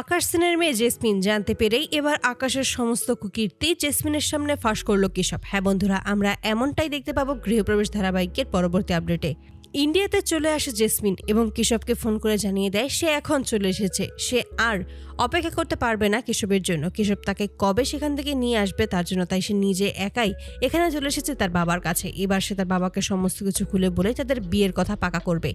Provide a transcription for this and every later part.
আকাশ সেনের মেয়ে জেসমিন জানতে পেরেই এবার আকাশের সমস্ত কুকীর্তি জেসমিনের সামনে ফাঁস করলো কেশব। হ্যাঁ বন্ধুরা, আমরা এমনটাই দেখতে পাবো গৃহপ্রবেশ ধারাবাহিকের পরবর্তী আপডেটে। ইন্ডিয়াতে চলে আসে জেসমিন এবং কেশবকে ফোন করে জানিয়ে দেয় সে এখন চলে এসেছে। সে আর অপেক্ষা করতে পারবে না কেশবের জন্য। কেশব তাকে কবে সেখান থেকে নিয়ে আসবে তার জন্য, তাই সে নিজে একাই এখানে চলে এসেছে তার বাবার কাছে। এবার সে তার বাবাকে সমস্ত কিছু খুলে বলে তাদের বিয়ের কথা পাকা করবে।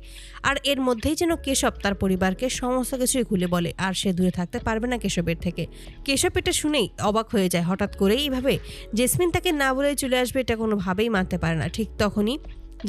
আর এর মধ্যেই যেন কেশব তার পরিবারকে সমস্ত কিছুই খুলে বলে, আর সে দূরে থাকতে পারবে না কেশবের থেকে। কেশব এটা শুনেই অবাক হয়ে যায়। হঠাৎ করেই এইভাবে জেসমিন তাকে না বলেই চলে আসবে, এটা কোনোভাবেই মানতে পারে না। ঠিক তখনই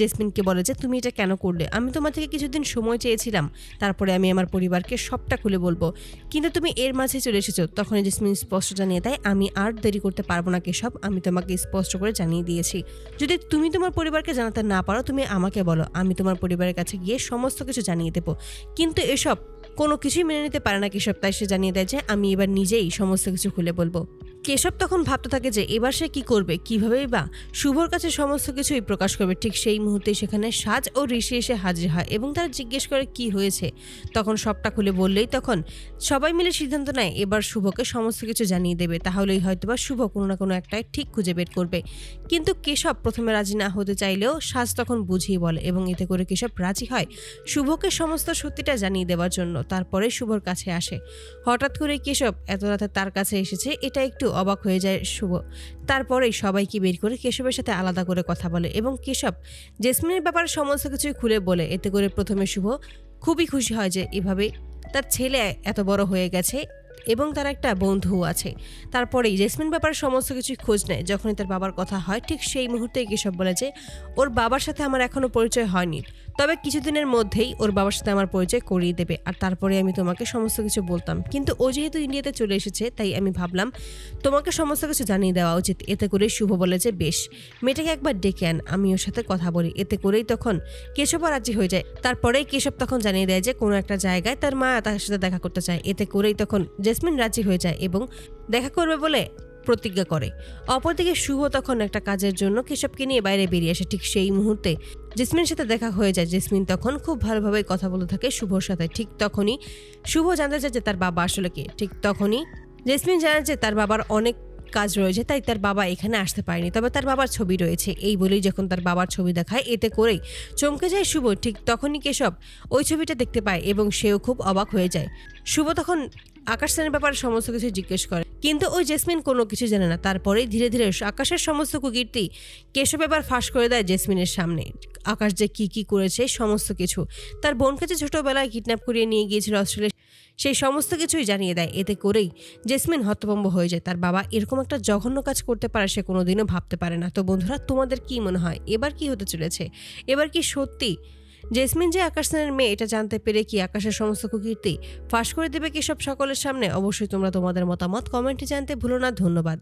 জেসমিনকে বলে যে তুমি এটা কেন করলে, আমি তোমার থেকে কিছুদিন সময় চেয়েছিলাম, তারপরে আমি আমার পরিবারকে সবটা খুলে বলবো, কিন্তু তুমি এর মাঝে চলে এসেছো। তখনই জেসমিন স্পষ্ট জানিয়ে দেয় আমি আর দেরি করতে পারবো না কেশব, আমি তোমাকে স্পষ্ট করে জানিয়ে দিয়েছি, যদি তুমি তোমার পরিবারকে জানাতে না পারো তুমি আমাকে বলো, আমি তোমার পরিবারের কাছে গিয়ে সমস্ত কিছু জানিয়ে দেবো। কিন্তু এসব কোনো কিছুই মেনে নিতে পারে না কেশব, তাই সে জানিয়ে দেয় যে আমি এবার নিজেই সমস্ত কিছু খুলে বলবো। কেশব তখন ভাবতে থাকে যে এবার সে কি করবে, কিভাবেই বা শুভর কাছে সমস্ত কিছুই প্রকাশ করবে। ঠিক সেই মুহূর্তে সেখানে সাজ ও ঋষি এসে হাজির হয় এবং তারা জিজ্ঞেস করে কি হয়েছে। তখন সবটা খুলে বললেই তখন সবাই মিলে সিদ্ধান্ত নেয় এবার শুভকে সমস্ত কিছু জানিয়ে দেবে, তাহলেই হয়তোবা শুভ কোনো না কোনো একটাই ঠিক খুঁজে বের করবে। কিন্তু কেশব প্রথমে রাজি না হতে চাইলেও সাজ তখন বুঝিয়ে বলে এবং এতে করে কেশব রাজি হয় শুভকে সমস্ত সত্যিটা জানিয়ে দেওয়ার জন্য। তারপরে শুভর কাছে আসে। হঠাৎ করে কেশব এত রাতে তার কাছে এসেছে, এটা একটু অবাক হয়ে যায় শুভ। তারপরেই সবাইকে বের করে কেশবের সাথে আলাদা করে কথা বলে এবং কেশব জেসমিনের ব্যাপারে সমস্ত কিছুই খুলে বলে। এতে করে প্রথমে শুভ খুবই খুশি হয় যে এভাবে তার ছেলে এত বড় হয়ে গেছে এবং তার একটা বন্ধু আছে। তারপরেই জেসমিন ব্যাপারে সমস্ত কিছুই খোঁজ নেয়। যখনই তার বাবার কথা হয় ঠিক সেই মুহূর্তেই কেশব বলে যে ওর বাবার সাথে আমার এখনো পরিচয় হয়নি, তবে কিছুদিনের মধ্যেই ওর বাবার সাথে আমার পরিচয় করিয়ে দেবে, আর তারপরে আমি তোমাকে সমস্ত কিছু বলতাম। কিন্তু ও যেহেতু ইন্ডিয়াতে চলে এসেছে তাই আমি ভাবলাম তোমাকে সমস্ত কিছু জানিয়ে দেওয়া উচিত। এতে করে শুভ বলে যে বেশ, মেয়েটাকে একবার ডেকে আন, আমি ওর সাথে কথা বলি। এতে করেই তখন কেশব রাজি হয়ে যায়। তারপরেই কেশব তখন জানিয়ে দেয় যে কোনো একটা জায়গায় তার মা তার সাথে দেখা করতে চায়। এতে করেই তখন জেসমিন রাজি হয়ে যায় এবং দেখা করবে বলে প্রতিজ্ঞা করে। অপরদিকে শুভ তখন একটা কাজের জন্য কেশবকে নিয়ে বাইরে বেরিয়ে আসে। ঠিক সেই মুহূর্তে জেসমিনের সাথে দেখা হয়ে যায়। জেসমিন তখন খুব ভালোভাবে কথা বলতে থাকে শুভর সাথে। ঠিক তখনই শুভ জানতে চায় যে তার বাবা আসলে কে। ঠিক তখনই জেসমিন জানে যে তার বাবার অনেক কাজ রয়েছে, তাই তার বাবা এখানে আসতে পারেনি, তবে তার বাবার ছবি রয়েছে। এই বলেই যখন তার বাবার ছবি দেখায় এতে করেই চমকে যায় শুভ। ঠিক তখনই কেশব ওই ছবিটা দেখতে পায় এবং সেও খুব অবাক হয়ে যায়। শুভ তখন আকাশ সেনের ব্যাপারে সমস্ত কিছু জিজ্ঞেস করে, কিন্তু ওই জেসমিন কোনো কিছু জানে না। তারপরেই ধীরে ধীরে আকাশের সমস্ত কুকীর্তি কেশব এবার ফাঁস করে দেয় জেসমিনের সামনে। আকাশ যে কি কি করেছে সমস্ত কিছু, তার বোনকে যে ছোটবেলায় কিডন্যাপ করিয়ে নিয়ে গিয়েছিল অস্ট্রেলিয়া, সেই সমস্ত কিছুই জানিয়ে দেয়। এতে করেই জেসমিন হতভম্ব হয়ে যায়। তার বাবা এরকম একটা জঘন্য কাজ করতে পারে সে কোনোদিনও ভাবতে পারে না। তো বন্ধুরা, তোমাদের কি মনে হয় এবার কি হতে চলেছে? এবার কি সত্যি জেসমিন যে আকাশ সেনের মেয়ে এটা জানতে পেরে কি আকাশের সমস্ত কুকীর্তি ফাঁস করে দেবে কি সব সকলের সামনে? অবশ্যই তোমরা তোমাদের মতামত কমেন্টে জানতে ভুলো না। ধন্যবাদ।